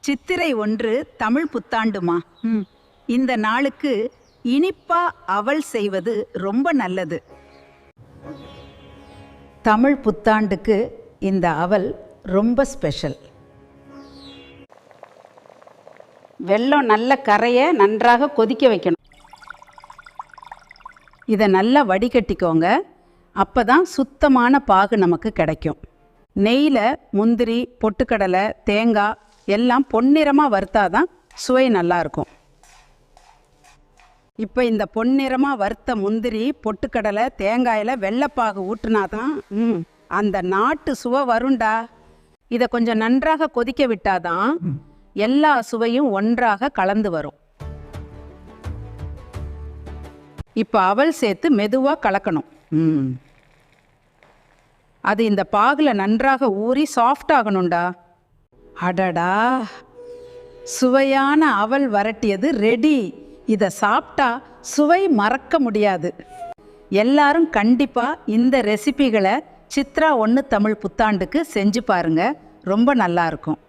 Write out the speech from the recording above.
சித்திரை 1 தமிழ் புத்தாண்டுமா. இந்த நாளுக்கு இனிப்பா அவல் செய்வது ரொம்ப நல்லது. தமிழ் புத்தாண்டுக்கு இந்த அவல் ரொம்ப ஸ்பெஷல். வெல்லம் நல்ல கரையை நன்றாக கொதிக்க வைக்கணும். இதை நல்லா வடிகட்டிக்கோங்க. அப்போ தான் சுத்தமான பாகு நமக்கு கிடைக்கும். நெய்யில் முந்திரி, பொட்டுக்கடலை, தேங்காய் எல்லாம் பொன்னிறமாக வறுத்தாதான் சுவை நல்லாயிருக்கும். இப்போ இந்த பொன்னிறமாக வறுத்த முந்திரி, பொட்டுக்கடலை, தேங்காயில் வெள்ளைப்பாகு ஊற்றுனாதான் அந்த நாட்டு சுவை வருண்டா. இதை கொஞ்சம் நன்றாக கொதிக்க விட்டாதான் எல்லா சுவையும் ஒன்றாக கலந்து வரும். இப்போ அவல் சேர்த்து மெதுவாக கலக்கணும். அது இந்த பாகில் நன்றாக ஊறி சாஃப்ட் ஆகணும்டா. அடடா, சுவையான அவல் வரட்டியது ரெடி. இதை சாப்பிட்டா சுவை மறக்க முடியாது. எல்லாரும் கண்டிப்பாக இந்த ரெசிபிகளை சித்ரா 1 தமிழ் புத்தாண்டுக்கு செஞ்சு பாருங்க. ரொம்ப நல்லா இருக்கும்.